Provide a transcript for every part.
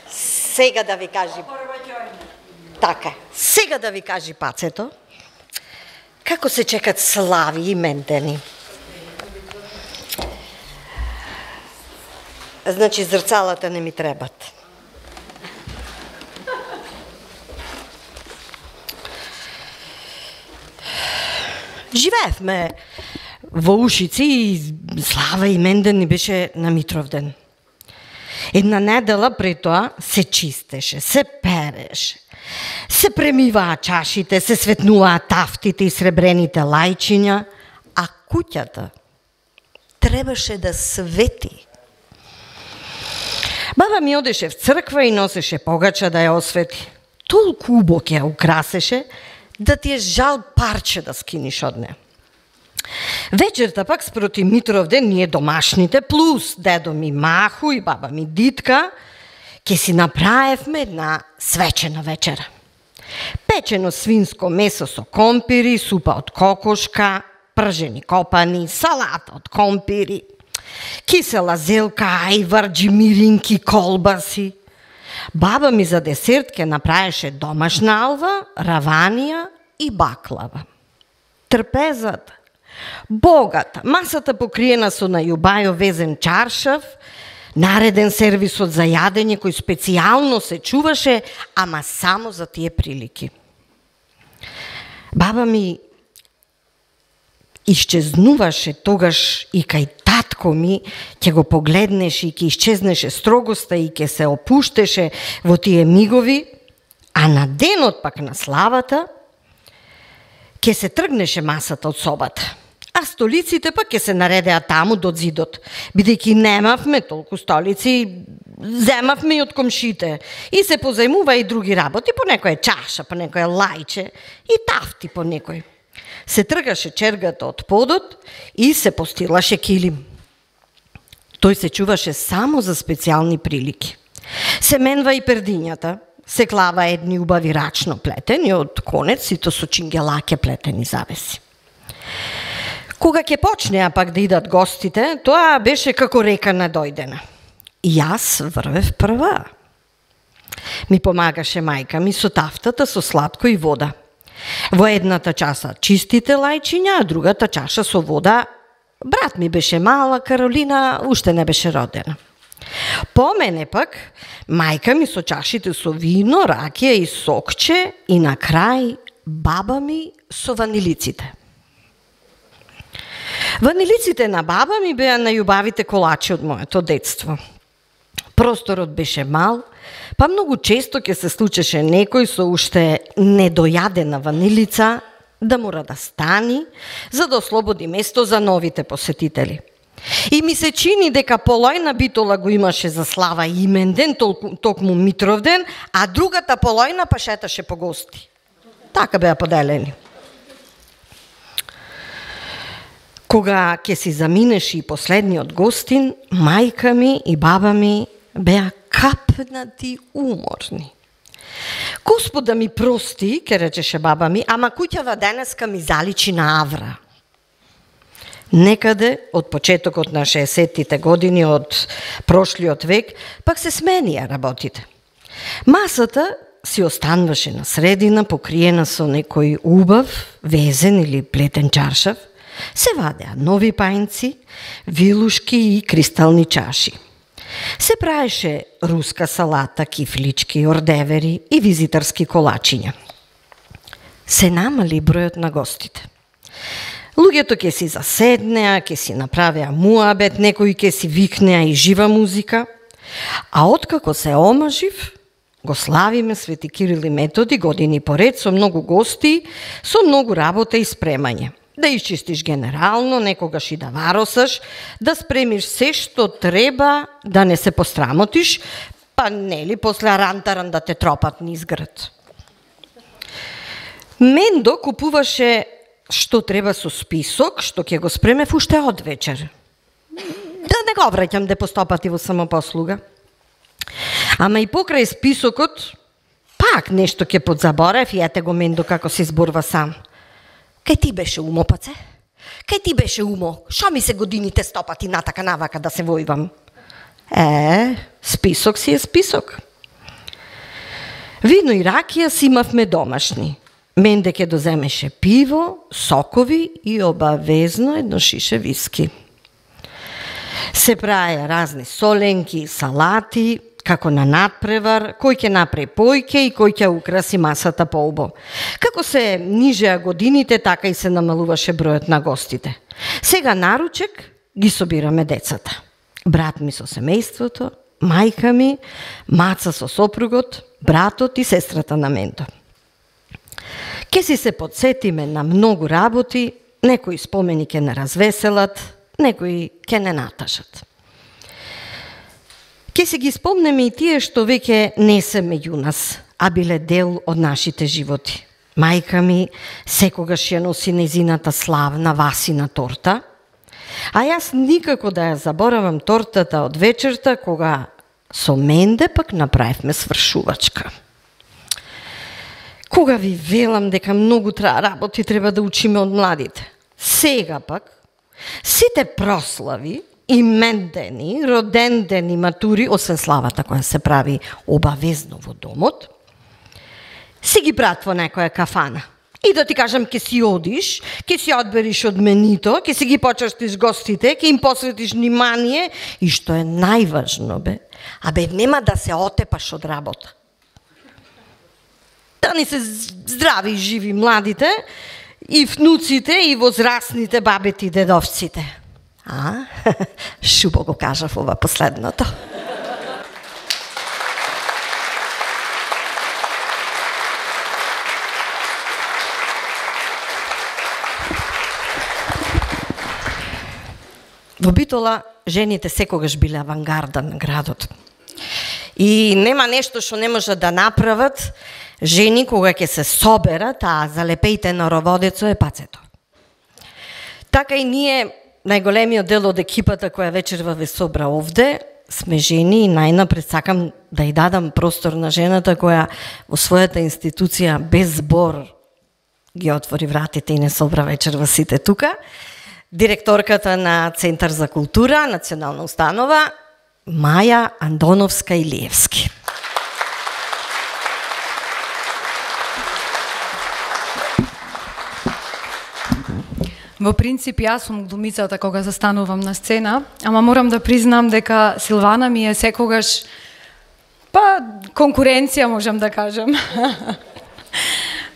Сега да ви кажи... Така, сега да ви кажи пацето, како се чекат слави и мендени. Значи, зрцалата не ми требат. Живеевме во Ушици и слава и менден ни беше на Митровден. Една недела пред тоа се чистеше, се переше, се премиваа чашите, се светнуваа тафтите и сребрените лајчиња, а куќата требаше да свети. Баба ми одеше в црква и носеше погача да ја освети. Толку убок ја украсеше, да ти е жал парче да скиниш од неа. Вечерта пак спроти Митровден ние домашните плюс дедо ми Маху и баба ми Дитка ке си направевме една свечена вечера. Печено свинско месо со компири, супа од кокошка, пржени копани, салата од компири, кисела зелка, ајвар, джимиринки, колбаси. Баба ми за десерт ке направеше домашна алва, раванија и баклава. Трпезата, богата, масата покриена со најубајо везен чаршав, нареден сервисот за јадење кој специјално се чуваше, ама само за тие прилики. Баба ми исчезнуваше тогаш и кај татко ми, ќе го погледнеше и ќе исчезнеше строгоста и ќе се опуштеше во тие мигови, а на денот пак на славата ќе се тргнеше масата од собата. А столиците пак ќе се наредеа таму до зидот. Бидејќи немавме толку столици, земавме и од комшите. И се позајмува и други работи, по некоја чаша, по некоја лајче и тафти по некој. Се тргаше чергата од подот и се постилаше килим. Тој се чуваше само за специјални прилики. Се менва и пердињата, се клава едни убави рачно плетени од конец и то со чингелаке плетени завеси. Кога ќе почнеа пак да идат гостите, тоа беше како река надојдена. И јас врвев прва. Ми помагаше мајка ми со тафтата, со сладко и вода. Во едната чаша чистите лајчиња, а другата чаша со вода. Брат ми беше мала, Каролина уште не беше родена. По мене пак, мајка ми со чашите со вино, ракија и сокче и на крај баба ми со ванилиците. Ванилиците на баба ми беа најубавите колачи од моето детство. Просторот беше мал, па многу често ќе се случеше некој со уште недојадена ванилица да мора да стани, за да ослободи место за новите посетители. И ми се чини дека полојна битола го имаше за слава и именден, токму Митровден, а другата полојна па шеташе по гости. Така беа поделени. Кога ќе си заминеше и последниот гостин, мајка ми и баба ми беа капнати уморни. Господ да ми прости, ке речеше баба ми, ама куќава денеска ми заличи на авра. Некаде од почетокот на 60-тите години од прошлиот век, пак се сменија работите. Масата си останваше на средина, покриена со некој убав, везен или плетен чаршав, се вадеа нови пајнци, вилушки и кристални чаши. Се праеше руска салата, кифлички, ордевери и визитарски колачиња. Се намали бројот на гостите. Луѓето ќе си заседнеа, ќе си направеа муабет, некои ќе си викнеа и жива музика, а откако се омажив, го славиме Свети Кирил и Методи години поред со многу гости, со многу работа и спремање. Да исчистиш генерално, некогаш и да варосаш, да спремиш се што треба, да не се пострамотиш, па нели после рантаран да те тропат низ град. Мендо купуваше што треба со список, што ќе го спремев уште од вечер. Да не го враќам депостопати во самопослуга. Ама и покрај списокот, пак нешто ќе подзаборев и ете го Мендо како се изборва сам. Кај ти беше умо, паце? Кај ти беше умо? Шо ми се годините стопати натака навака да се војвам? Список си е список. Вино и ракија си имавме домашни. Менде ке доземеше пиво, сокови и обавезно едно шише виски. Се праја разни соленки, салати, како на надпревар, кој ќе направи појке и кој ќе украси масата поубо. Како се нижеа годините, така и се намалуваше бројот на гостите. Сега наручек ги собираме децата. Брат ми со семејството, мајка ми, маца со сопругот, братот и сестрата на Мендо. Ке си се подсетиме на многу работи, некои спомени ке не развеселат, некои ке не натажат. Ке си ги спомнеме и тие што веќе не се меѓу нас, а биле дел од нашите животи. Мајка ми секогаш ја носи незината славна Васина торта, а јас никако да ја заборавам тортата од вечерта, кога со Менде пак направивме свршувачка. Кога ви велам дека многу работи треба да учиме од младите. Сега пак, сите прослави, имендени, родендени, матури, освен славата која се прави обавезно во домот, си ги брат во некоја кафана. И да ти кажам, ке си одиш, ке си одбериш од менито, ке си ги почастиш гостите, ке им посветиш внимание и што е најважно, нема да се отепаш од работа. Да ни се здрави и живи младите, и внуците, и возрастните бабите и дедовците. Шубо го кажав ова последното. Во Битола жените секогаш биле авангарда на градот. И нема нешто што не може да направат жени кога ќе се соберат, а залепеите на роводецо е пацето. Така и ние, најголемиот дел од екипата која вечерва ве собра овде, сме жени и најнапред сакам да ја дадам простор на жената која во својата институција без збор ги отвори вратите и не собра вечерва сите тука. Директорката на Центар за култура, национална установа, Маја Андоновска-Илиевски. Во принцип, јас сум глумицата кога застанувам на сцена, ама морам да признам дека Силвана ми е секогаш, конкуренција можам да кажам.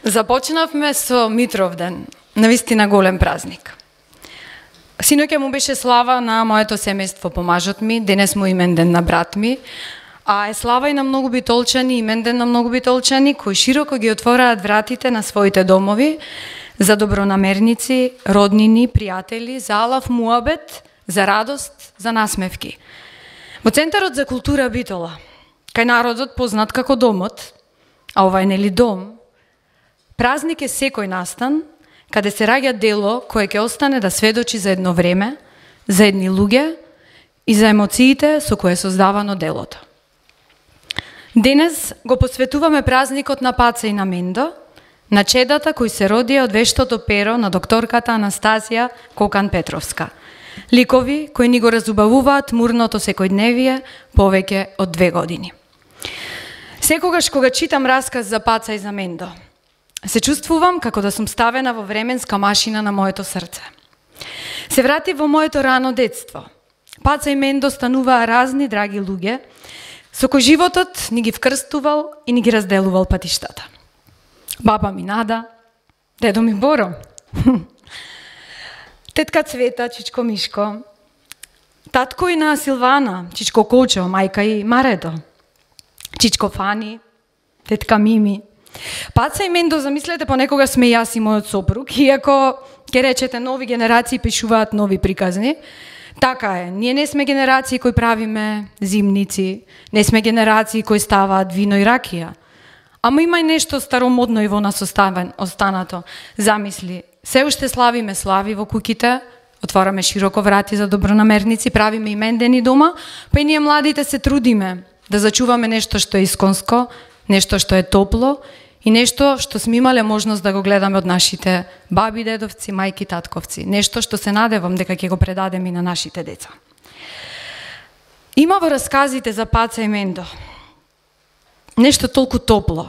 Започнавме со Митровден, навистина голем празник. Синоќа му беше слава на моето семејство по мажот ми, денес му именден на брат ми, а е слава и на многу битолчани, именден на многу битолчани, кои широко ги отвораат вратите на своите домови, за добронамерници, роднини, пријатели, за алав муабет, за радост, за насмевки. Во Центарот за култура Битола, кај народот познат како домот, а ова е нели дом, празник е секој настан, каде се раѓа дело кое ќе остане да сведочи за едно време, за едни луѓе и за емоциите со кои е создавано делото. Денес го посветуваме празникот на Паца и на Мендо, на чедата кои се родија од вештото перо на докторката Анастасија Кокан-Петровска. Ликови кои ни го разубавуваат мурното секојдневие повеќе од 2 години. Секогаш кога читам расказ за Паца и за Мендо, се чувствувам како да сум ставена во временска машина на моето срце. Се врати во моето рано детство. Паца и Мендо стануваа разни драги луѓе, со кои животот ни ги вкрстувал и ни ги разделувал патиштата. Баба ми Нада, дедо ми Боро, тетка Цвета, чичко Мишко, татко и на Силвана, чичко Кочо, мајка и Маредо, чичко Фани, тетка Мими. Паца и Мендо, замислете, понекога сме јас и мојот сопруг, иако ќе речете нови генерации пишуваат нови приказни. Така е, ние не сме генерации кои правиме зимници, не сме генерации кои ставаат вино и ракија. Ама има и нешто старомодно и во нас останато. Замисли, се уште славиме слави во куќите, отвораме широко врати за добронамерници, правиме имендени дома, па и ние младите се трудиме да зачуваме нешто што е исконско, нешто што е топло и нешто што сме имале можност да го гледаме од нашите баби, дедовци, мајки, татковци. Нешто што се надевам дека ќе го предадеме и на нашите деца. Има во расказите за Паца и Мендо нешто толку топло,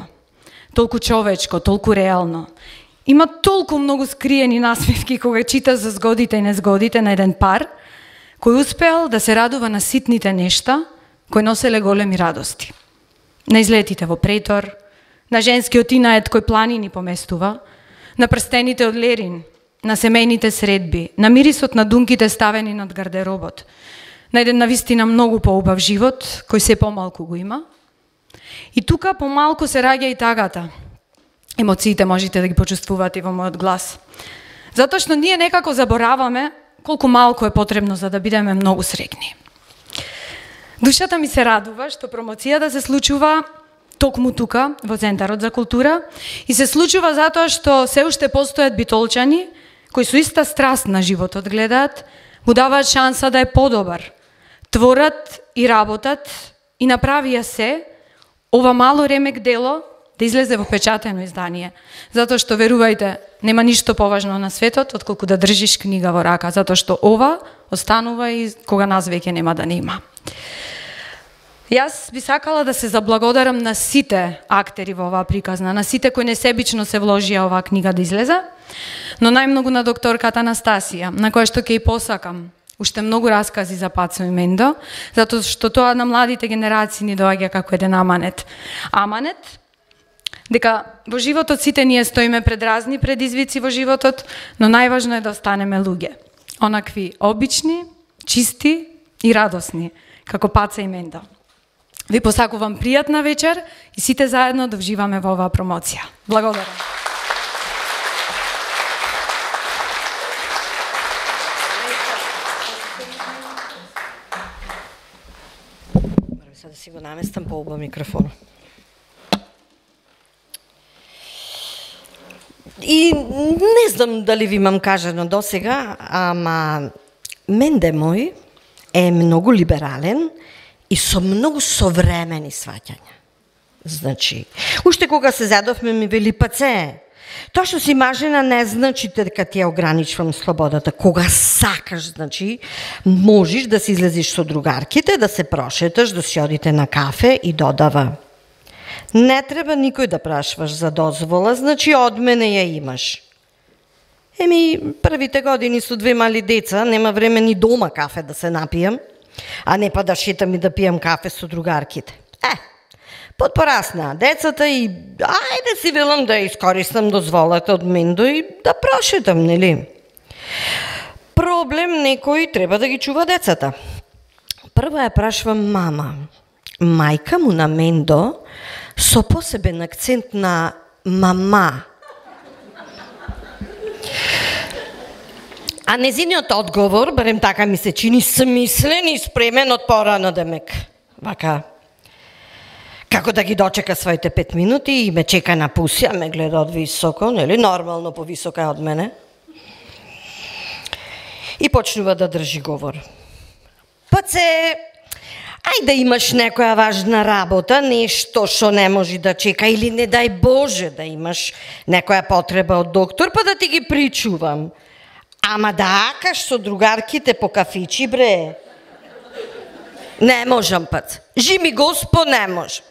толку човечко, толку реално. Има толку многу скриени насмевки кога чита за згодите и незгодите на еден пар, кој успеал да се радува на ситните нешта, кои носеле големи радости. На излетите во Претор, на женскиот инает кој планини поместува, на прстените од лерин, на семејните средби, на мирисот на дунките ставени над гардеробот, на еден навистина многу поубав живот, кој се помалку го има. И тука помалку се раѓа и тагата. Емоциите можете да ги почувствувате во мојот глас. Затоа што ние некако забораваме колку малку е потребно за да бидеме многу среќни. Душата ми се радува што промоцијата се случува токму тука, во Центарот за култура, и се случува затоа што се уште постојат битолчани, кои со иста страст на животот гледаат, му даваат шанса да е подобар, творат и работат и направија се ова мало ремек дело да излезе во печатено издание. Затоа што, верувајте, нема ништо поважно на светот отколку да држиш книга во рака, затоа што ова останува и кога нас веќе нема да нема. Јас би сакала да се заблагодарам на сите актери во оваа приказна, на сите кои несебично се вложија оваа книга да излезе, но најмногу на докторката Анастасија, на која што ќе и посакам уште многу раскази за Пацо и Мендо, затоа што тоа на младите генерации ни доаѓа како еден аманет. Аманет, дека во животот сите ние стоиме пред разни предизвици во животот, но најважно е да останеме луѓе. Онакви обични, чисти и радосни, како Паца и Мендо. Ви посакувам пријатна вечер и сите заедно да вживаме во оваа промоција. Благодарам. Морам сега да си го наместам по оба микрофона. И не знам дали ви имам кажано до сега, ама Менде мој е многу либерален и со многу современи сваќања. Значи, уште кога се задовме ми вели Паце, тоа што си мажена не значи дека ти ја ограничувам слободата. Кога сакаш, значи, можеш да си излезиш со другарките, да се прошеташ, да си одите на кафе и додава. Не треба никој да прашваш за дозвола, значи од мене ја имаш. Првите години со две мали деца, нема време ни дома кафе да се напијам, а не па да шетам и да пијам кафе со другарките. Подпораснаа децата и ајде си велам да искористам дозволата од Мендо и да прошетам, нели? Проблем некој треба да ги чува децата. Прво ја прашвам мама. Мајка му на Мендо со посебен акцент на мама. А незиниот одговор, барем така ми се чини, смислен и спремен од порано демек. Вака, како да ги дочека своите 5 минути и ме чека на пусија, ме гледа од високо, нели, нормално повисока од мене. И почнува да држи говор. Паце, ајде имаш некоја важна работа, нешто што не може да чека, или не дај Боже да имаш некоја потреба од доктор, па да ти ги причувам. Ама да акаш со другарките по кафичи, бре. Не можам, Пац. Жими Госпо, не можам.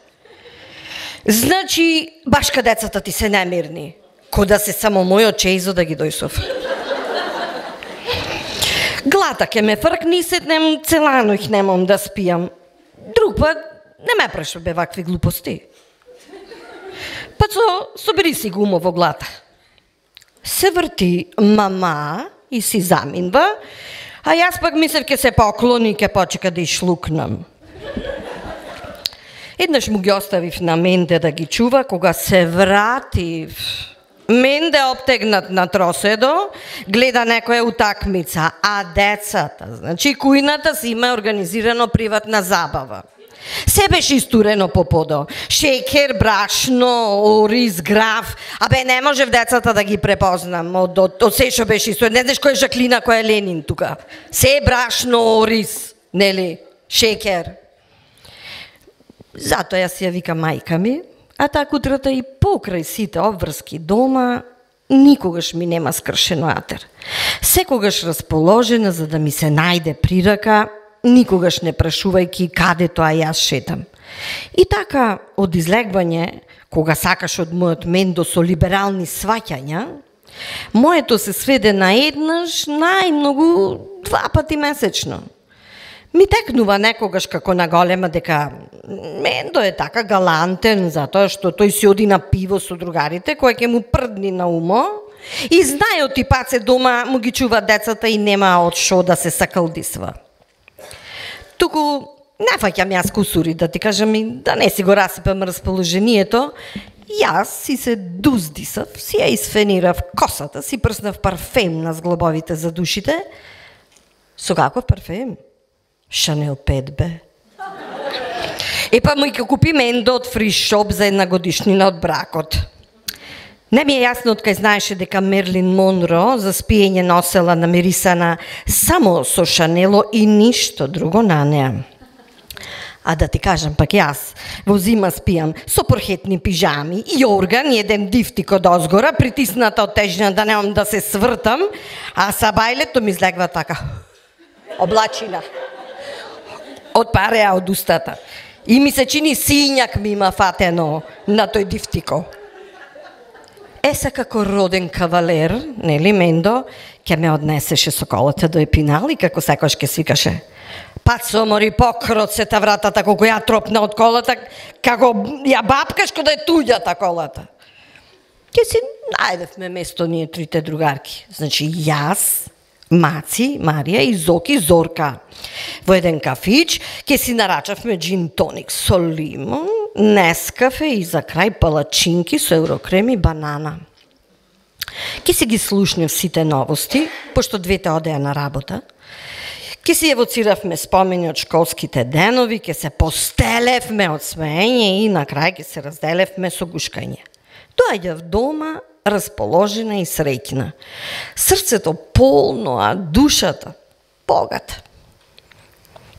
Значи, башка децата ти се немирни. Ко да се само мојот чеизо да ги дојсов. Глата ке ме фркни и седнем целано их немам да спијам. Друг пат не ме прашва бе вакви глупости. Пацо, собери си гумо во глата. Се врти мама и си заминва, а јас пак мислев ке се поклони и ке почека да ишлукнам. Еднаш му ги оставив на Менде да ги чува, кога се вратив. Менде обтегнат на троседо, гледа некоја утакмица, а децата, значи кујната си има организирано приватна забава. Се беше истурено по подо. Шеќер, брашно, ориз, граф. Абе, не можев децата да ги препознам од се што беше истурено. Не знаеш кој е Жаклина, кој е Ленин тука. Се брашно, ориз, нели, шеќер. Затоа јас ја вика мајка ми, а така утрата и покрај сите обврски дома, никогаш ми нема скршено атер. Секогаш расположена за да ми се најде прирака никогаш не прашувајќи каде тоа јас шетам. И така, од излегвање, кога сакаш од мојот Мендо со либерални сваќања, моето се сведе на еднаш, најмногу 2 пати месечно. Ми текнува некогаш како наголема дека Мендо е така галантен затоа што тој си оди на пиво со другарите кој ќе му прдни на умо и знајот и паце дома му ги чува децата и нема од шо да се сакалдисва. Туку не фаќам јас кусури, да ти кажам, и да не си го расипам расположението. Јас си се дуздисав, си ја изфенирав косата, си прснав парфем на зглобовите за душите. Со каков парфем? Шанел 5 бе. Епа му и ке купи Мендо од фри шоп за една годишнина од бракот. Не ми е јасно откај знаеше дека Мерлин Монро за спиење носела намирисана само со Шанело и ништо друго на неа. А да ти кажам пак јас, во зима спијам со порхетни пижами, јорган и еден дифтик од озгора, притисната од тежина да немам да се свртам, а сабајлето ми излегва така, облачина, од пареа од устата. И ми се чини сињак ми има фатено на тој дифтико. Се како роден кавалер, нели Мендо, ќе ме однесеше со колата до Епинал и како секојаш ќе свикаше: Пацо, мори покрот се та вратата колку ја тропна од колата, како ја бабкаш кога е туѓата колата. Ке си најдевме место ние трите другарки. Значи јас, Маци, Марија и Зоки Зорка. Во еден кафич ке си нарачавме джин тоник со лимон, Нескафе и за крај палачинки со еврокрем и банана. Ке си ги слушнев сите новости, пошто двете одеа на работа. Ке си евоциравме спомени од школските денови, ке се постелевме од смеење и на крај ке се разделевме со гушкање. Доаѓав дома расположена и среќна. Срцето полно, а душата богата.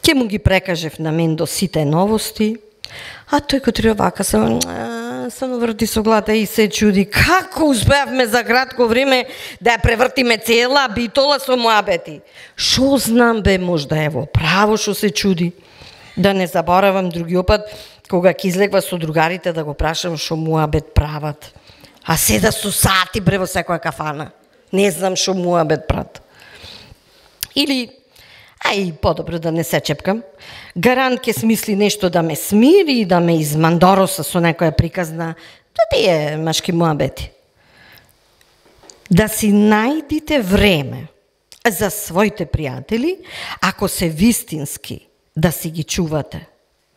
Ке му ги прекажев на Мендо сите новости, а тој кој вака само врти со глата и се чуди како успеавме за кратко време да ја превртиме цела битола со муабети. Шо знам бе, можда е во право шо се чуди. Да не заборавам другиот пат кога ќе излегва со другарите да го прашам шо муабет прават. А седа со сати бре во секоја кафана. Не знам шо муабет прават. Или ај, подобро да не се чепкам. Гарант ке смисли нешто да ме смири и да ме измандороса со некоја приказна, да тие машки муабети. Да си најдите време за своите пријатели, ако се вистински, да си ги чувате.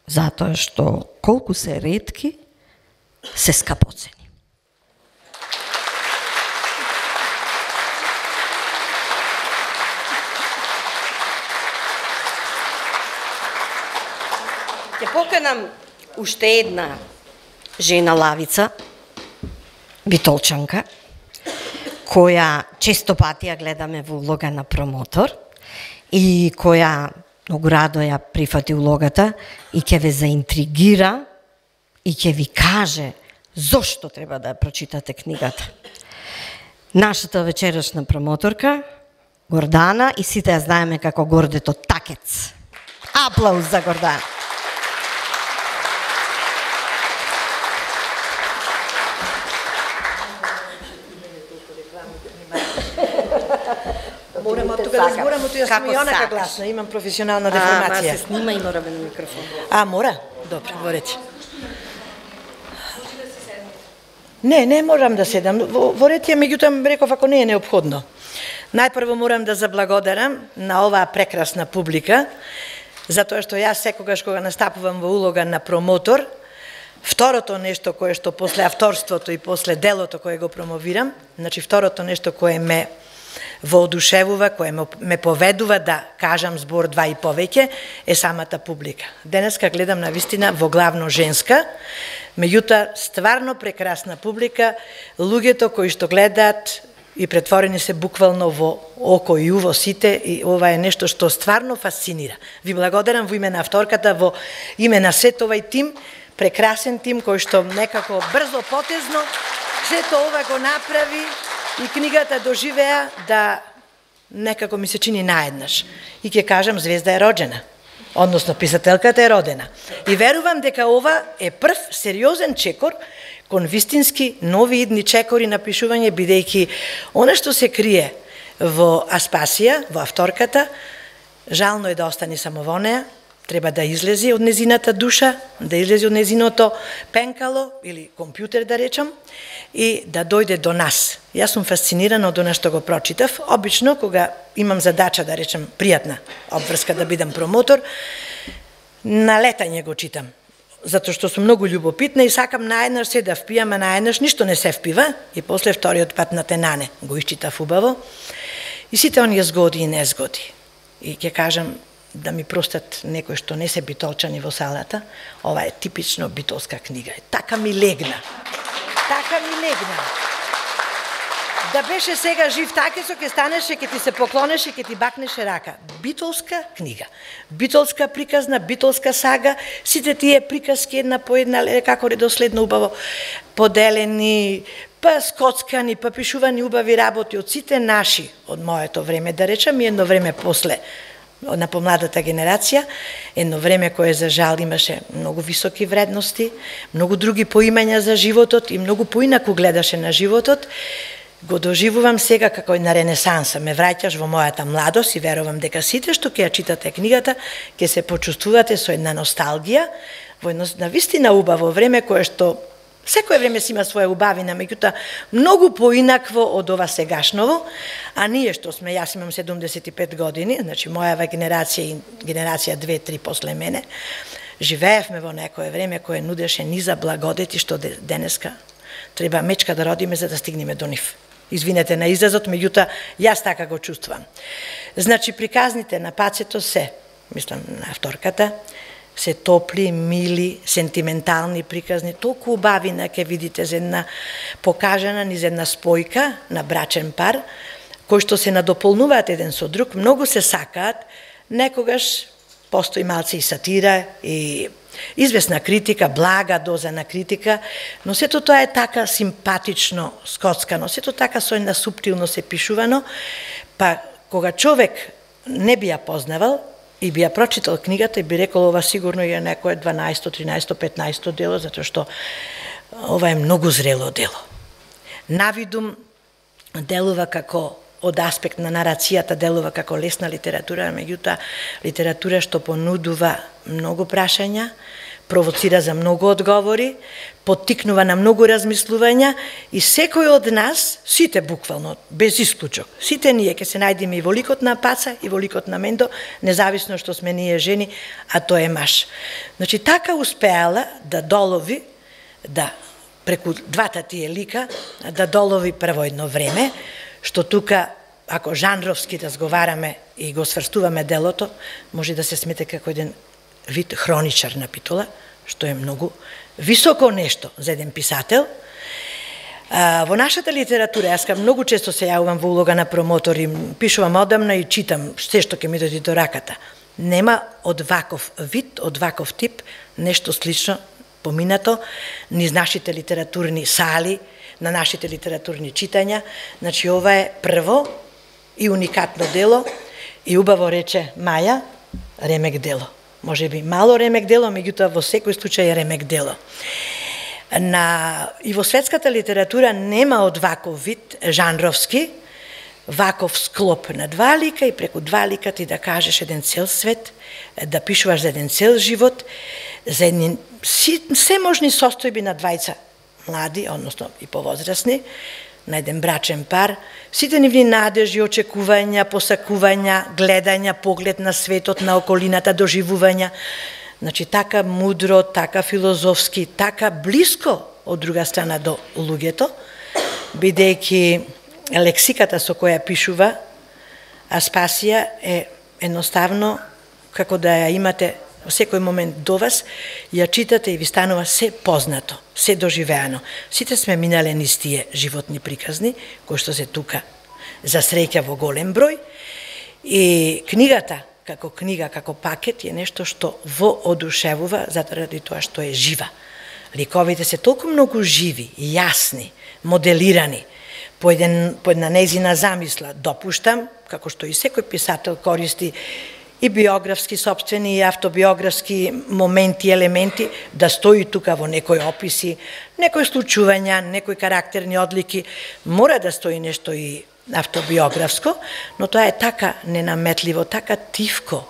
Затоа што колку се ретки, се скапоцени. Ќе поканам уште една жена лавица, битолчанка, која често пати ја гледаме во улога на промотор и која многу радо ја прифати улогата и ќе ве заинтригира и ќе ви каже зошто треба да ја прочитате книгата. Нашата вечерашна промоторка, Гордана, и сите ја знаеме како Гордето Такец. Аплауз за Гордана. Морам тука да зборам, јас сум и онака гласна, имам професионална деформација. Се снима и мора на микрофон. Мора? Добре, во ред. Не морам да седам. Во ред е, меѓутоа реков ако не е неопходно. Најпрво морам да заблагодарам на оваа прекрасна публика, затоа што јас секогаш кога настапувам во улога на промотор, второто нешто кое што после авторството и после делото кое го промовирам, значи второто нешто кое ме воодушевува, кое ме поведува да кажам збор 2 и повеќе, е самата публика. Денеска гледам на вистина во главно женска, меѓутоа стварно прекрасна публика, луѓето кои што гледаат и претворени се буквално во око и уво сите, и ова е нешто што стварно фасцинира. Ви благодарам во име на авторката, во име на сет овај тим, прекрасен тим кој што некако брзо потезно сето ова го направи и книгата доживеа да некако ми се чини наеднаш. И ќе кажам, звезда е роđена. односно писателката е родена. И верувам дека ова е прв сериозен чекор кон вистински нови идни чекори на пишување, бидејќи она што се крие во Аспасија, во авторката, жално е да остане само во неа, треба да излезе од незината душа, да излезе од незиното пенкало или компјутер да речам и да дојде до нас. Јас сум фасцинирана од она што го прочитав. Обично кога имам задача да речем пријатна обврска да бидам промотор, на летање го читам. Затоа што сум многу љубопитна и сакам наеднаш се да впијам, а наеднаш ништо не се впива и после вториот пат на тенане го исчитав убаво. И сите оние згоди и незгоди. И ќе кажам да ми простат некои што не се битолчани во салата, ова е типично битолска книга. Така ми легна. Така ми легна. Да беше сега жив Такесо, ќе станеше, ќе ти се поклонеше, ќе ти бакнеше рака. Битолска книга. Битолска приказна, битолска сага, сите тие приказки една по една, како редоследно убаво поделени, па скоцкани, па пишувани убави работи од сите наши, од моето време, да речам, и едно време после на помладата генерација, едно време кое за жал имаше многу високи вредности, многу други поимања за животот и многу поинаку гледаше на животот. Го доживувам сега како една ренесанса, ме враќаш во мојата младост и верувам дека сите што ќе ја читате книгата, ќе се почувствувате со една носталгија, во едно навистина убаво време кое што секое време си има своја убавина, меѓутоа многу поинакво од ова сегашново, а ние што сме, јас имам 75 години, значи мојава генерација и генерација 2-3 после мене, живеевме во некое време кое нудеше низа благодети што денеска треба мечка да родиме за да стигнеме до нив. Извинете на изразот, меѓутоа јас така го чувствувам. Значи приказните на Пацето се, мислам на авторката, се топли, мили, сентиментални приказни, толку убавина ќе видите за една покажана низ една спојка на брачен пар, кои што се надополнуваат еден со друг, многу се сакаат, некогаш постои малце и сатира, и известна критика, блага доза на критика, но сето тоа е така симпатично скоцкано, сето така со една суптилно се пишувано, па кога човек не би ја познавал, и би ја прочитал книгата и би рекол ова сигурно е некое 12, 13, 15 дело, затоа што ова е многу зрело дело. Навидум делува како од аспект на нарацијата делува како лесна литература, меѓутоа литература што понудува многу прашања, провоцира за многу одговори, поттикнува на многу размислувања и секој од нас, сите буквално, без исклучок, сите ние ќе се најдеме и во ликот на Паца и во ликот на Мендо, независно што сме ние жени, а тој е маж. Значи, така успеала да долови, да преку двата тие лика, да долови прво едно време, што тука, ако жанровски разговараме и го сврстуваме делото, може да се смете како еден вид хроничар на Питола, што е многу високо нешто за еден писател. Во нашата литература, јас многу често се јавувам во улога на промотор и пишувам одамна и читам се што ќе ми дојде до раката. Нема од ваков вид, од ваков тип, нешто слично поминато низ нашите литературни сали, на нашите литературни читања. Значи, ова е прво и уникатно дело и убаво рече Маја, ремек дело. Може би мало ремек дело, меѓутоа во секој случај е ремек дело. И во светската литература нема од ваков вид жанровски, ваков склоп на два лика и преку два лика ти да кажеш еден цел свет, да пишуваш за еден цел живот, за едни се можни состојби на двајца млади, односно и повозрасни, на еден брачен пар, сите нивни надежи, очекувања, посакувања, гледања, поглед на светот, на околината, доживувања. Значи, така мудро, така филозофски, така блиско од друга страна до луѓето, бидејќи лексиката со која пишува Аспасија е едноставно како да ја имате во секој момент до вас, ја читате и ви станува се познато, се доживеано. Сите сме минале низ тие животни приказни, кои што се тука за среќа во голем број, и книгата, како книга, како пакет, е нешто што воодушевува, заради тоа што е жива. Ликовите се толку многу живи, јасни, моделирани, по една незина замисла. Допуштам, како што и секој писател користи и биографски собствени и автобиографски моменти, елементи, да стои тука во некои описи, некои случувања, некои карактерни одлики, мора да стои нешто и автобиографско, но тоа е така ненаметливо, така тивко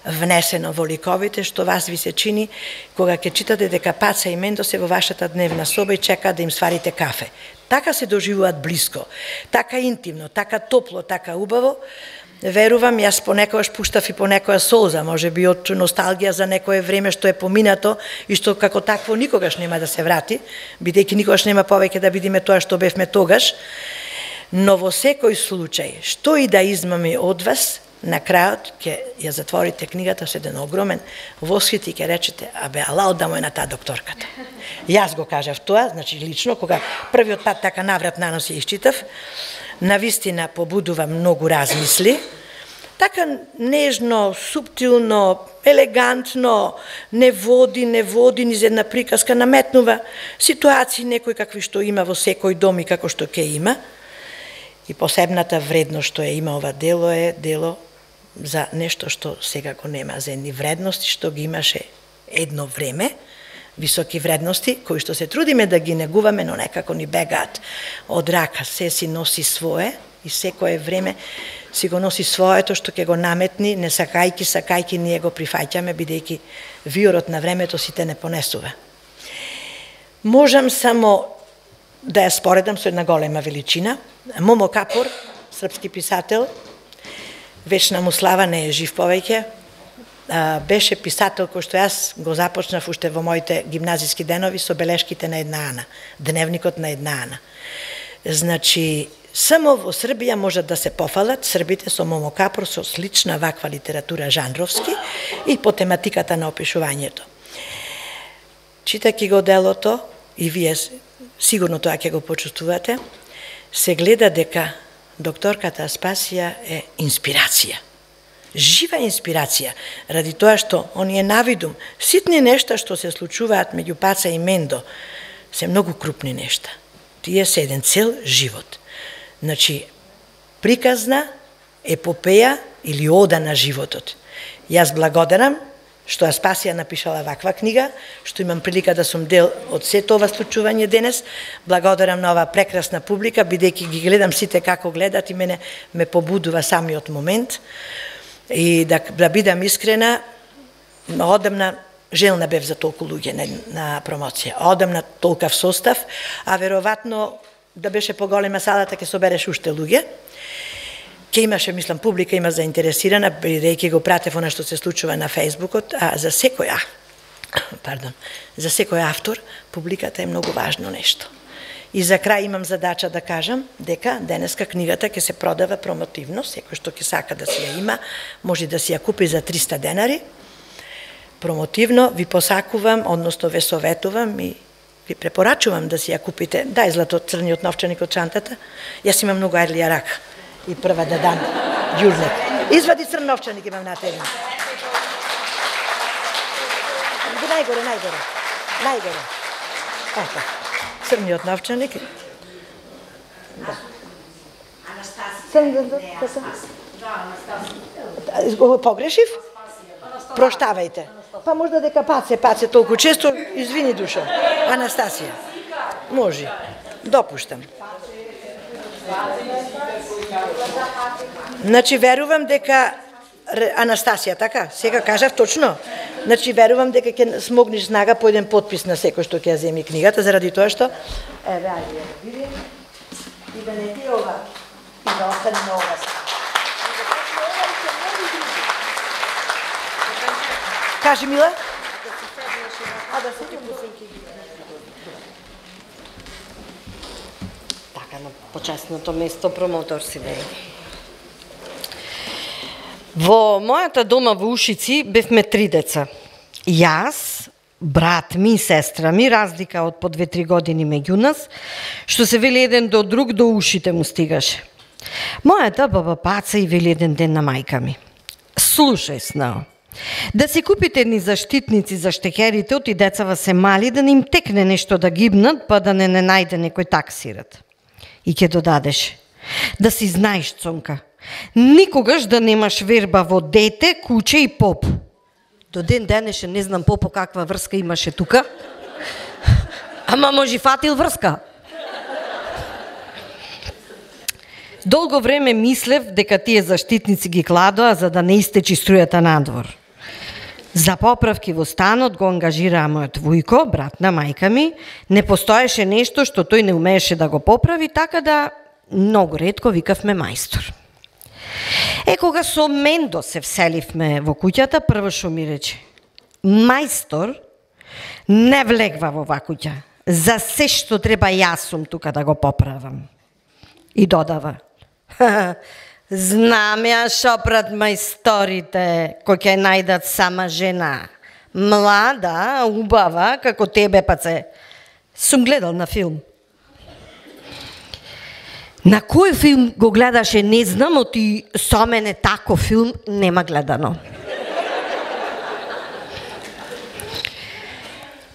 внесено во ликовите, што вас ви се чини кога ќе читате дека Паца и Мендо се во вашата дневна соба и чекаат да им сварите кафе. Така се доживуваат близко, така интимно, така топло, така убаво. Верувам, јас понекогаш пуштав и понекоја солза, може би од носталгија за некое време што е поминато и што како такво никогаш нема да се врати, бидејќи никогаш нема повеќе да видиме тоа што бевме тогаш. Но во секој случај, што и да измаме од вас, на крајот ќе ја затворите книгата со еден огромен восхит и ќе речете, абе, ала оддамо е на таа докторката. Јас го кажав тоа, значи лично, кога првиот пат така наврат на нос ја изчитав, навистина побудува многу размисли, така нежно, суптилно, елегантно, не води низ една приказка, наметнува ситуации некои какви што има во секој дом и како што ќе има. И посебната вредност што ја има ова дело е дело за нешто што сега го нема, за едни вредности што ги имаше едно време, високи вредности, кои што се трудиме да ги негуваме, но некако ни бегаат од рака, се си носи свое и секое време си го носи своето што ќе го наметни, не сакајки, ние го прифаќаме, бидејќи виорот на времето сите не понесува. Можам само да ја споредам со една голема величина. Момо Капор, српски писател, вечна му слава, не е жив повеќе, беше писател кој што јас го започнав уште во моите гимназиски денови со белешките на една Ана, дневникот на една Ана. Значи, само во Србија можат да се пофалат србите со Момо Капор, со слична ваква литература жанровски и по тематиката на опишувањето. Читајќи го делото, и вие сигурно тоа ќе го почувствувате, се гледа дека докторката Аспасија е инспирација. Жива инспирација, ради тоа што оние навидум, ситни нешта што се случуваат меѓу Паца и Мендо, се многу крупни нешта. Тие се еден цел живот. Значи, приказна епопеја или ода на животот. Јас благодарам што Аспасија напишала ваква книга, што имам прилика да сум дел од сето ова случување денес. Благодарам на оваа прекрасна публика, бидејќи ги гледам сите како гледат и мене ме побудува самиот момент. И да бидам искрена, одамна желна бев за толку луѓе на промоција. Одамна толкав состав, а веројатно да беше поголема салата ќе собереш уште луѓе. Ке имаше, мислам, публика има заинтересирана, бидејќи го пратев она што се случува на Фејсбукот, а за секој автор, публиката е многу важно нешто. И за крај имам задача да кажам дека денеска книгата ќе се продава промотивно, секој што ќе сака да си ја има, може да си ја купи за 300 денари. Промотивно ви посакувам, односно ве советувам и ви препорачувам да си ја купите. Дај злато црниот новчаник од чантата. Јас имам многу ајрлија рака. И прва да дам ѓурнек. Извади црн новчаник, имам натегнат. Најгоре. Ето, црниот новчаник. Анастасија. Погрешив? Проштавајте. Па можда дека паце толку често, извини душа. Анастасија. Може. Допуштам. Значи, верувам дека Анастасија, така? Сега кажав точно. Значи, верувам дека ќе смогнеш снага по еден подпис на секој што ќе ја земи книгата, заради тоа што еве, ајде, види. И да не ти ова, и да остане на ова. Кажи, Мила? Да се Така, на почесното место промотор си бе. Во мојата дома во Ушици бевме 3 деца. Јас, брат ми и сестра ми, разлика од по 2-3 години меѓу нас, што се вели еден до друг, до ушите му стигаше. Мојата баба Паца и вели еден ден на мајка ми: слушај, Снао, да си купите едни заштитници за штекерите, оти децава се мали, да не им текне нешто да гибнат, па да не најде некој таксират. И ќе додадеше: да си знаеш, Цонка, Никогаш да немаш верба во дете, куче и поп. До ден денешен не знам попо каква врска имаше тука. Ама може фатил врска. Долго време мислев дека тие заштитници ги кладоа за да не истечи струјата надвор. За поправки во станот го ангажираа мојот вујко, брат на мајка ми. Не постоеше нешто што тој не умееше да го поправи, така да многу ретко викавме мајстор. Кога со Мендо се вселивме во куќата, прво што ми рече: мајстор не влегва во оваа куќа. За се што треба јас сум тука да го поправам. И додава: знам ја шопрат мајсторите, кој ќе најдат сама жена. Млада, убава, како тебе, паце. Сум гледал на филм. На кој филм го гледаше, не знам, оти со мене тако филм нема гледано.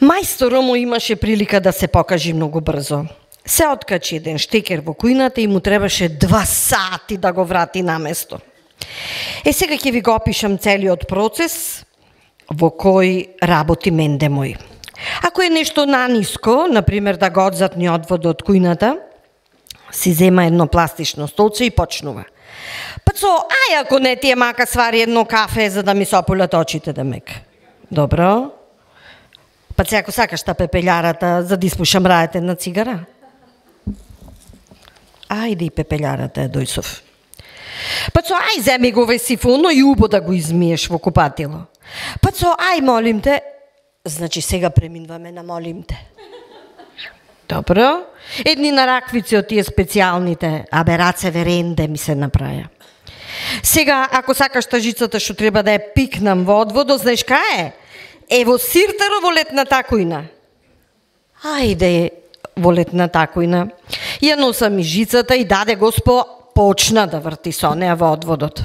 Мајсторот му имаше прилика да се покажи многу брзо. Се откачи еден штекер во кујната и му требаше 2 сати да го врати на место. Сега ќе ви го опишам целиот процес во кој работи Менде мој. Ако е нешто наниско, например да го одзатни одвод од кујната, си зема едно пластично столче и почнува: Пацо, ај ако не ти е мака свари едно кафе за да ми се ополат очите, демек. Добро. Паци, ако сакаш та пепелјарата за да испушам рајете на цигара. Ајде и пепелјарата, дојсов. Пацо, ај земи го овој сифоно и убо да го измиеш во купатило. Пацо, ај молим те. Значи сега преминуваме на молим те. Добро. Едни нараквици од тие специјалните, абе раце веренде ми се направја. Сега, ако сакаш тажицата што треба да ја пикнам во одводот, знаеш кај е? Ево сиртаро во летната кујна. Ајде во летната кујна. Ја носам и жицата и даде Госпо почна да врти со неа во одводот.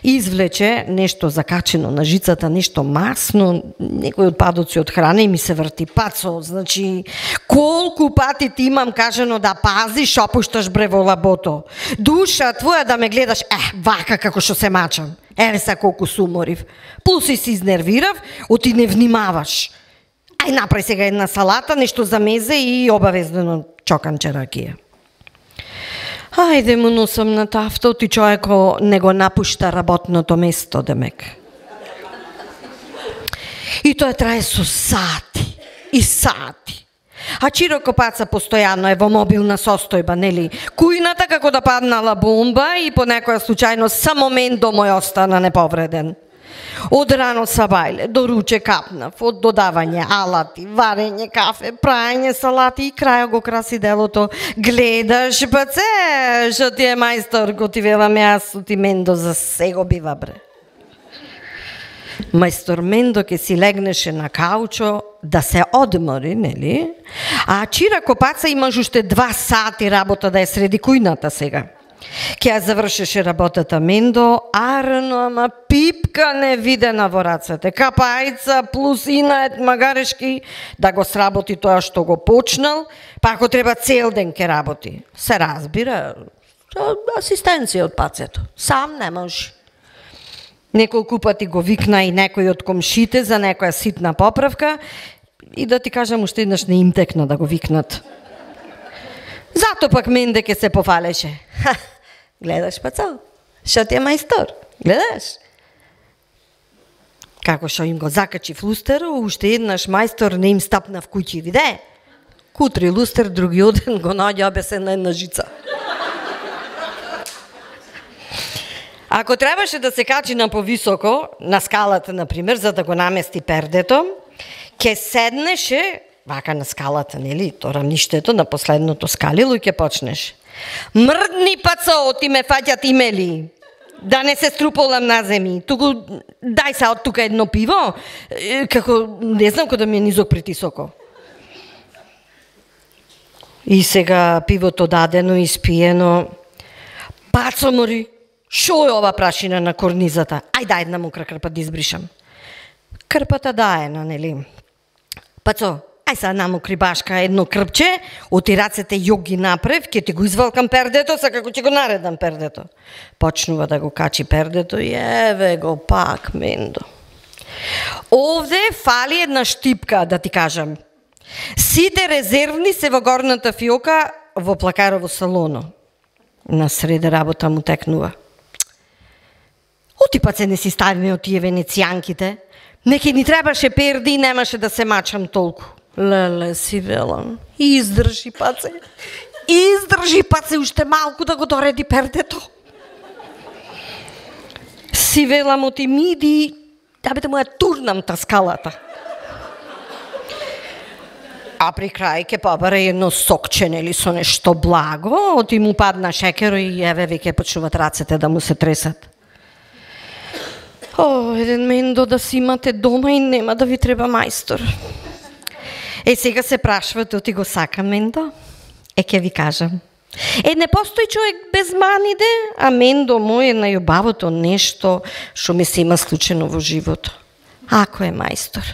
Извлече нешто закачено на жицата, нешто масно, некои отпадоци од храна и ми се врти. Пацо, значи, колку пати ти имам кажано да пазиш, опушташ бре во лабото. Душа твоја да ме гледаш, вака како што се мачам. Еве са колку суморив. Плюс и си изнервирав, оти не внимаваш. Ај направи сега една салата, нешто за мезе и обавезно чоканче ракија. Ајде му носам на тафтот и човеко не го напушта работното место, демек. И тоа трае со сати и сати. А Чироко паца постојано е во мобилна состојба, нели? Кујната како да паднала бомба и по некоја случајност само Мендо мој остана неповреден. Од рано сабајле до руче капнав, од додавање алати, варење кафе, праење салати и крајо го краси делото. Гледаш, баце, што ти е мајстор, го ти велам јас, ти Мендо за се го бива, бре. Мајстор Мендо ке си легнеше на каучо да се одмори, нели? А Чирако паца имаш уште 2 сати работа да ја среди кујната сега. Ке ја завршеше работата Мендо, арно, ама пипка невидена во рацете. Капајца плюс инает магарешки да го сработи тоа што го почнал, па ако треба цел ден ке работи. Се разбира, асистенција од пацето. Сам не може. Неколку пати го викна и некој од комшите за некоја ситна поправка и да ти кажам уште еднаш не им текна да го викнат. Зато пак Менде ке се пофалеше. Гледаш, пацо, шо ти е мајстор? Гледаш? Како шо им го закачи в лустеро, уште еднаш мајстор не им стапна в куќи, виде? Кутри лустер, други оден го наѓа обесен на една жица. Ако требаше да се качи на повисоко, на скалата, например, за да го намести пердето, ке седнеше вака на скалата, нели, то рамништето на последното скалило и ке почнеш. Мрдни, пацо, ти ме фаќат имели. Да не се струполам на земи. Туку, дај се од тука едно пиво, како, не знам кој да ми е низок притисоко. И сега пивото дадено, испиено. Пацо мори, шо е ова прашина на корнизата? Ај дај една мокра крпа да избришам. Крпата даена, нели? Пацо, Ај сега намокри Башка едно крпче, оти рацете јог ги направив, ќе ти го извалкам пердето, са како ќе го наредам пердето. Почнува да го качи пердето и еве го пак Мендо. Овде фали една штипка, да ти кажам. Сите резервни се во горната фиока во Плакарово салоно. На среде работа му текнува. Оти пат се не си ставиме од тие венецијанките. Неке ни требаше перди и немаше да се мачам толку. Леле си велам. Издржи паце. Издржи паце уште малку да го дореди пердето. Си велам оти миди, да бе да му ја турнам таскалата. А при крај ке побаре едно сокче, нели, со нешто благо, оти му падна шекер и еве веќе почнуваат рацете да му се тресат. О, еден Мендо да си имате дома и нема да ви треба мајстор. Сега се прашвате, оти го сака Мендо? Ке ви кажам. Не постои човек без маниде, а Мендо мој е најубавото нешто што ми се има случено во живото. Ако е мајстор.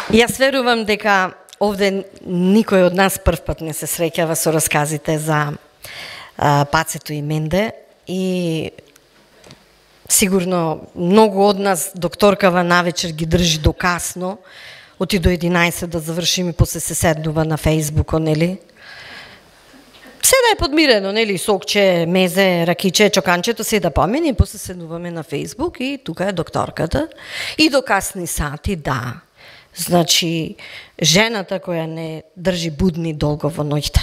Јас верувам дека овде никој од нас прв пат не се среќава со расказите за Пацето и Менде и сигурно многу од нас докторкава навечер ги држи до касно, оти до 11 да завршим и после се седнува на Фејсбуко, нели? Се да е подмирено, нели, сокче, мезе, ракиче, чоканчето, се да помени, после седнуваме на Фејсбук и тука е докторката. И до касни сати, да. Значи, жената која не држи будни долго во ноќта.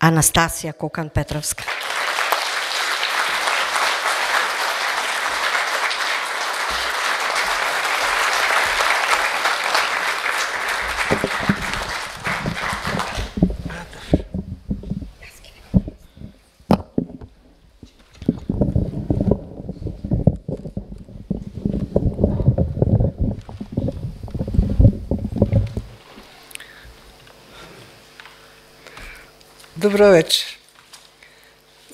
Анастасија Кокан Петровска. Добро вечер.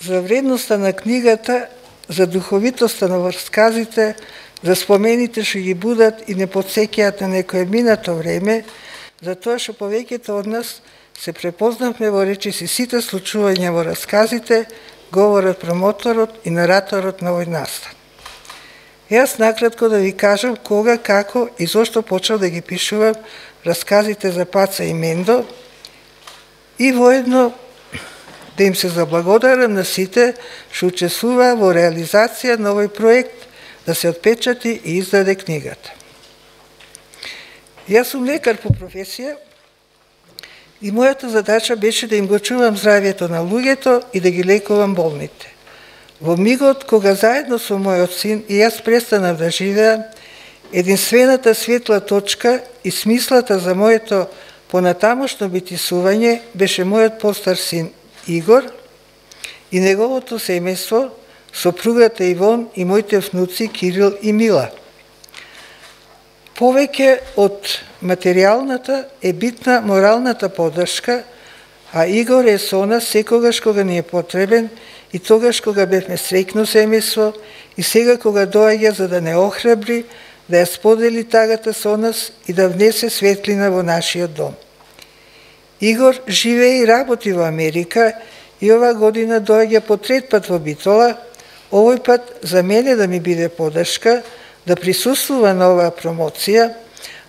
За вредноста на книгата, за духовитоста на расказите, за спомените што ги будат и не подсеќаат на некое минато време, за тоа што повеќето од нас се препознавме во речиси сите случувања во расказите, говорат промоторот и нараторот на овој настан. Јас накратко да ви кажам кога, како и зошто почел да ги пишувам расказите за Паца и Мендо и воедно да им се заблагодарам на сите што учествуваа во реализација на овој проект да се отпечати и издаде книгата. Јас сум лекар по професија и мојата задача беше да им го чувам здравјето на луѓето и да ги лекувам болните. Во мигот кога заедно со мојот син и јас престанав да живеам, единствената светла точка и смислата за моето понатамошно битисување беше мојот постар син Игор и неговото семејство, сопругата Ивон и моите внуци Кирил и Мила. Повеќе од материјалната е битна моралната поддршка, а Игор е со нас секогаш кога ни е потребен и тогаш кога бевме среќно семејство и сега кога доаѓа за да не охрабри, да ја сподели тагата со нас и да внесе светлина во нашиот дом. Игор живее и работи во Америка и ова година доаѓа по трет пат во Битола, овој пат за мене да ми биде поддршка, да присуствува на оваа промоција,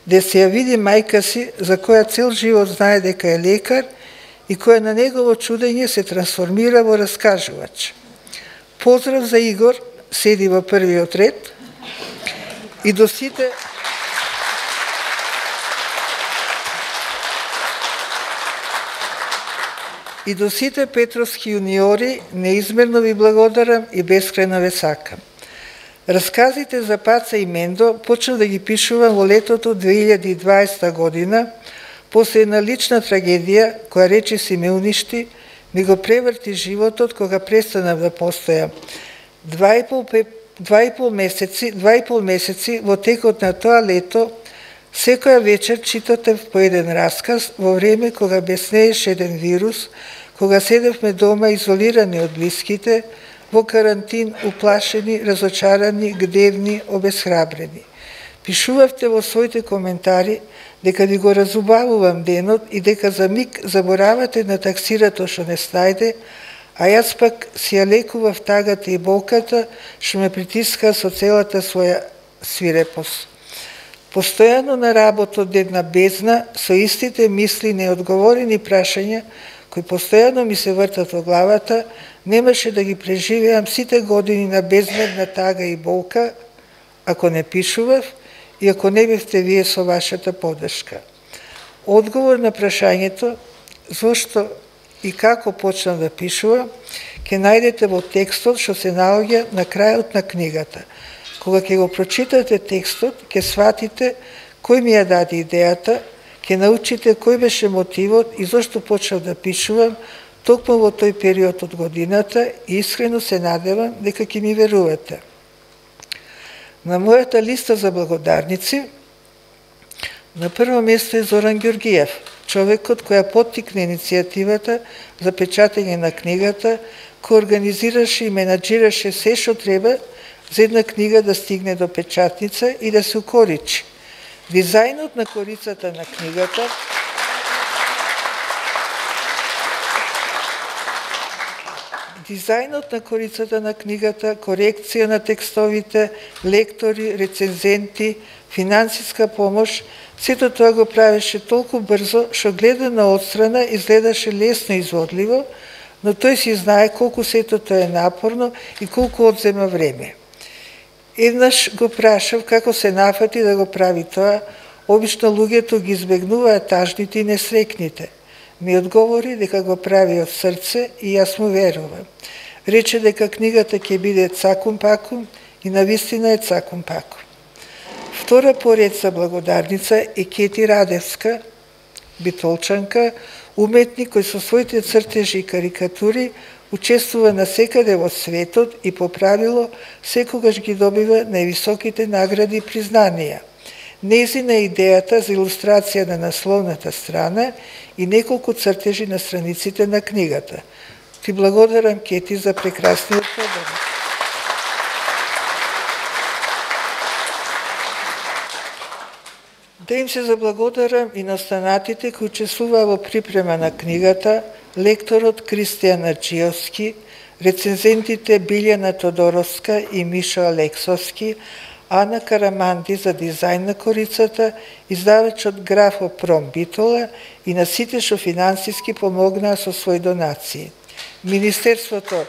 да се ја види мајка си, за која цел живот знае дека е лекар и која на негово чудење се трансформира во раскажувач. Поздрав за Игор, седи во првиот ред, и до сите Петровски јуниори неизмерно ви благодарам и бескрајно ве сакам. Расказите за Паца и Мендо почнав да ги пишувам во летото 2020 година, после една лична трагедија која речиси ме уништи, ми го преврти животот кога престанав да постојам. 2,5 месеци во текот на тоа лето, секоја вечер читатев по еден расказ во време кога беснееше еден вирус, кога седевме дома изолирани од блиските, во карантин, уплашени, разочарани, гневни, обесхрабрени. Пишувавте во своите коментари дека ви го разубавувам денот и дека за миг заборавате на таксирато што не снајде, а јас пак си ја лекував тагата и болката што ме притиска со целата своја свирепост. Постојано на работа од една бездна со истите мисли, неодговорени прашања кои постојано ми се вртат во главата, немаше да ги преживеам сите години на безмерна тага и болка ако не пишував и ако не бевте вие со вашата поддршка. Одговор на прашањето зошто и како почнав да пишувам ќе најдете во текстот што се наоѓа на крајот на книгата. Кога ќе го прочитате текстот, ќе сватите кој ми ја даде идејата, ќе научите кој беше мотивот и зошто почнав да пишувам токму во тој период од годината и искрено се надевам дека ќе ми верувате. На мојата листа за благодарници на прво место е Зоран Ѓоргиев, човекот која поттикна иницијативата за печатање на книгата, кој организираше и менаџираше се што треба за една книга да стигне до печатница и да се укоричи. Дизајнот на корицата на книгата корекција на текстовите, лектори, рецензенти, финансиска помош, сето тоа го правеше толку брзо, што гледано отстрана изгледаше лесно изводливо, но тој си знае колку сето тоа е напорно и колку одзема време. Еднаш го прашав како се нафати да го прави тоа, обично луѓето ги избегнуваат тажните и несрекните. Ми одговори дека го прави од срце и јас му верувам. Рече дека книгата ќе биде цакум-пакум и навистина е цакум-пакум. Втора поред за благодарница е Кети Радевска, битолчанка, уметник кој со своите цртежи и карикатури учествува насекаде во светот и по правило секогаш ги добива највисоките награди и признанија. Нејзина е идејата за илустрација на насловната страна и неколку цртежи на страниците на книгата. Ти благодарам, Кети, за прекрасниот подарок. Да им се заблагодарам и на останатите кои учествуваа во припрема на книгата, лекторот Кристијан Аджиовски, рецензентите Билјана Тодоровска и Мишо Алексовски, Ана Караманди за дизајн на корицата, издавачот Графо Пром Битола и на сите што финансиски помогнаа со своји донации. Министерството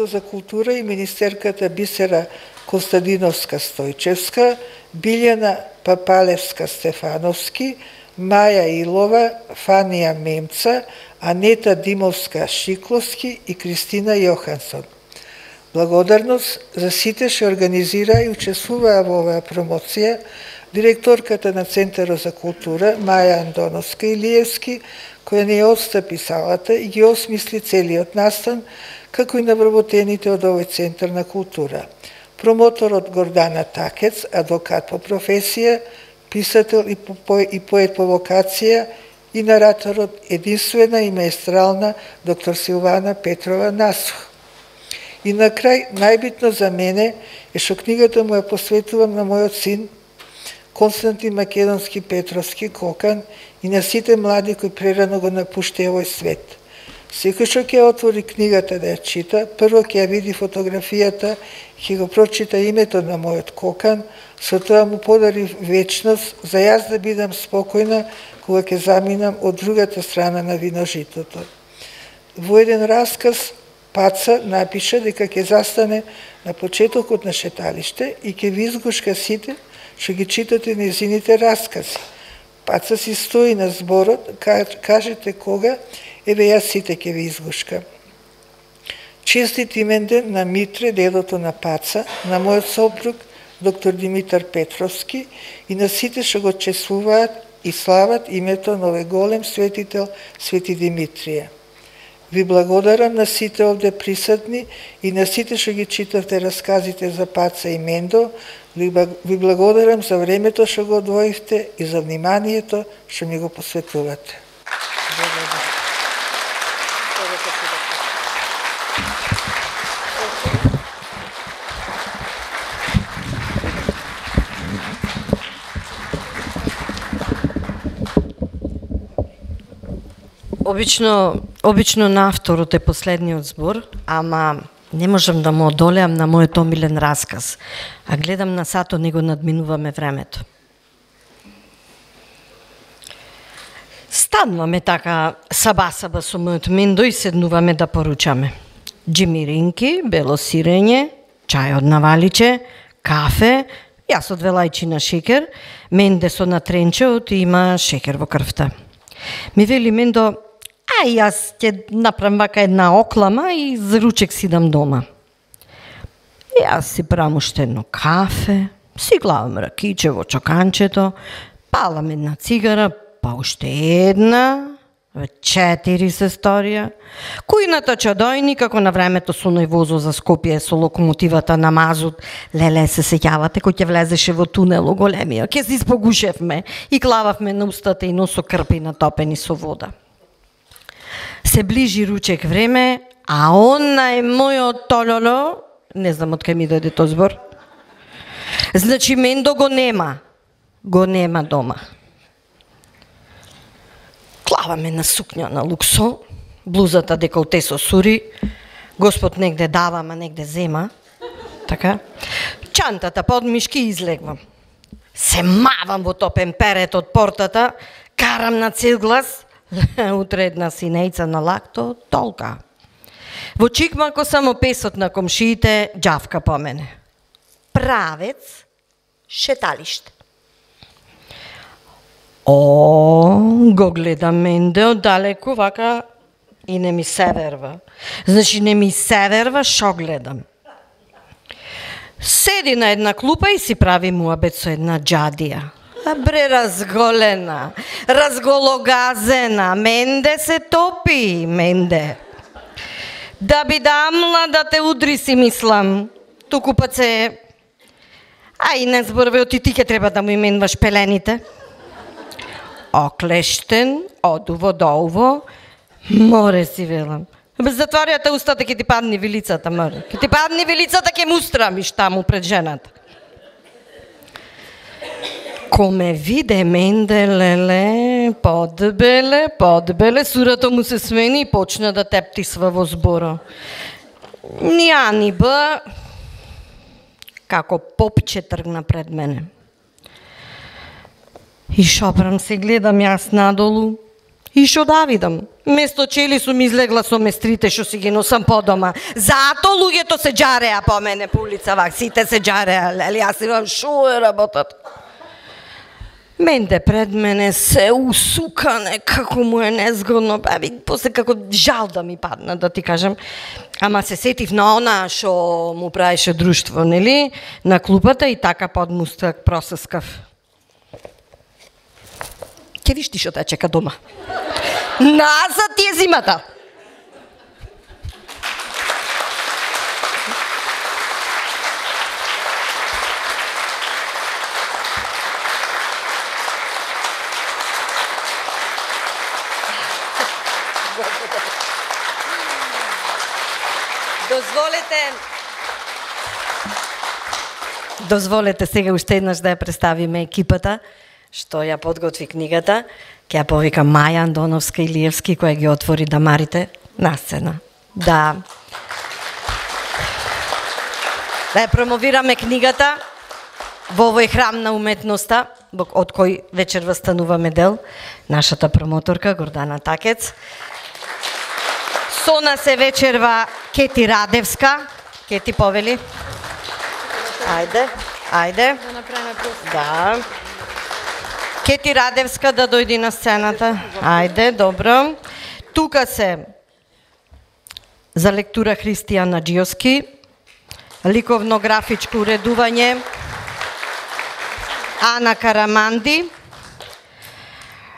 за култура и министерката Бисера Константиновска-Стојчевска, Билјана Папалевска-Стефановски, Маја Илова, Фанија Мемца, Анета Димовска-Шикловски и Кристина Јохансон. Благодарност за сите што организираа и учествуваа во оваа промоција, директорката на Центарот за култура Маја Андоновска Илиевски, која не отстапи салата и ги осмисли целиот настан, како и навработените од овој Центар на култура. Промоторот Гордана Такец, адвокат по професија, писател и поет по вокација и нараторот единствена и маестрална доктор Силвана Петрова Насух. И на крај, најбитно за мене е што книгата му ја посветувам на мојот син Константин Македонски Петровски Кокан и на сите млади кои прерано го напуштија овој свет. Секој што ќе отвори книгата да ја чита, прво ќе ја види фотографијата, ќе го прочита името на мојот Кокан, со тоа му подари вечност за јас да бидам спокојна кога ќе заминам од другата страна на виножитото. Во еден расказ Паца напиша дека ќе застане на почетокот на шеталиште и ќе ви изгушка сите што ги читате нејзините раскази. Паца си стои на зборот, кажете кога, еве јас сите ќе ви изгушкам. Честит именден на Митре, дедото на Паца, на мојот сопруг, доктор Димитар Петровски и на сите што го чествуваат и слават името на овој голем светител Свети Димитрија. Ви благодарам на сите овде присутни и на сите што ги читавте расказите за Паца и Мендо. Ви благодарам за времето што го одвоивте и за вниманието што ми го посветувате. Благодарам. Обично на авторот е последниот збор, ама не можам да му одолеам на мојот омилен расказ, а гледам на сато, не го надминуваме времето. Стануваме така саба-саба со мојот Мендо и седнуваме да поручаме. Джимиринки, бело сирење, чај од наваличе, кафе, јас од 2 лајчи на шекер, Менде со натренчеот и има шекер во крвта. Ми вели Мендо, јас ќе направам вака една оклама и за ручек си дам дома. Јас си правам уште едно кафе, си главам ракиче во чоканчето, палам една цигара, па уште една, 4 се сторија. Кујната чадојни, како на времето со оној возо за Скопје со локомотивата на мазут, леле се сеќавате кој ќе влезеше во тунело големија, ќе се испогушевме и клававме на устата и носо крпи натопени со вода. Се ближи ручек време, а онај мојот тололо, не знам од кај ми дојде тој збор, значи Мендо го нема дома. Клаваме на сукња на луксо, блузата деколте со сури, Господ негде дава, ма негде зема, така. Чантата под мишки излегвам. Се мавам во топен перет од портата, карам на цел глас, утре една синејца на лакто, толка. Во чикмако само песот на комшиите џавка по мене. Правец, шеталиште. Го гледам Менде оддалеку, вака, и не ми се верва. Значи, не ми се верва, шо гледам. Седи на една клупа и си прави муабет со една џадија. Бре, разголена, разгологазена, Менде се топи, Менде. Да би дамла да те удри си мислам, туку пат се... Ај, не зборве, оти ти ке треба да му именваш пелените. Оклештен, одуво до уво, море си велам. Затворјате устата, ке ти падни вилицата, море. Ке ти падни вилицата, ке мустрам и шта му пред жената. Ко ме виде Менде, леле, подбеле, сурато му се смени и почна да тептисва во зборо. Ни ба, како попче тргна пред мене. И шопрам се гледам јас надолу и шо да видам. Место чели сум излегла со местрите што си ги носам по дома. Зато луѓето се џареа по мене по улица вак, сите се џареа, лели јас имам шо е работат. Менде пред мене се усукане, како му е незгодно, после како жал да ми падна, да ти кажам. Ама се сетив на она што му правеше друштво, нели, на клупата и така под мустак просескав. Ке виш ти шо те чека дома. Назад ти е зимата. Дозволете сега уште еднаш да ја представиме екипата што ја подготви книгата. Ќе ја повика Маја Андоновска Илиевски, која ги отвори дамарите на сцена. Да ја промовираме книгата во овој храм на уметноста, од кој вечер стануваме дел, нашата промоторка Гордана Такец. Со нас е вечерва Кети Радевска. Кети, повели. Ајде. Да направиме просто. Да. Кети Радевска да дојди на сцената. Ајде, добро. Тука се за лектура Христијан Наџиовски, ликовно-графичко уредување Ана Караманди,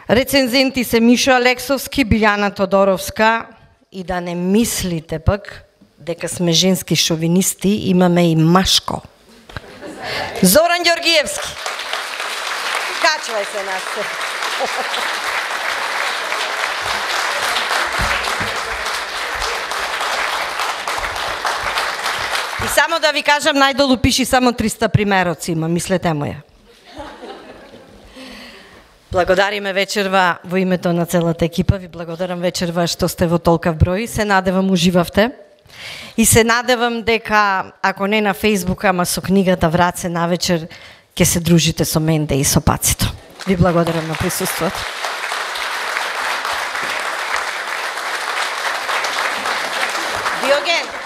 рецензенти се Мишо Алексовски, Билјана Тодоровска, и да не мислите пак дека сме женски шовинисти, имаме и машко. Зоран Ѓоргиевски. Качвај се нас. само да ви кажам, најдолу пиши само 300 примероци има, мислете моја. Благодариме вечерва во името на целата екипа, ви благодарам вечерва што сте во толкав број, се надевам уживавте. И се надевам дека, ако не на Фейсбук, ама со книгата Враце навечер, ќе се дружите со менде и со Пацито. Ви благодарам на присуството. Диоген,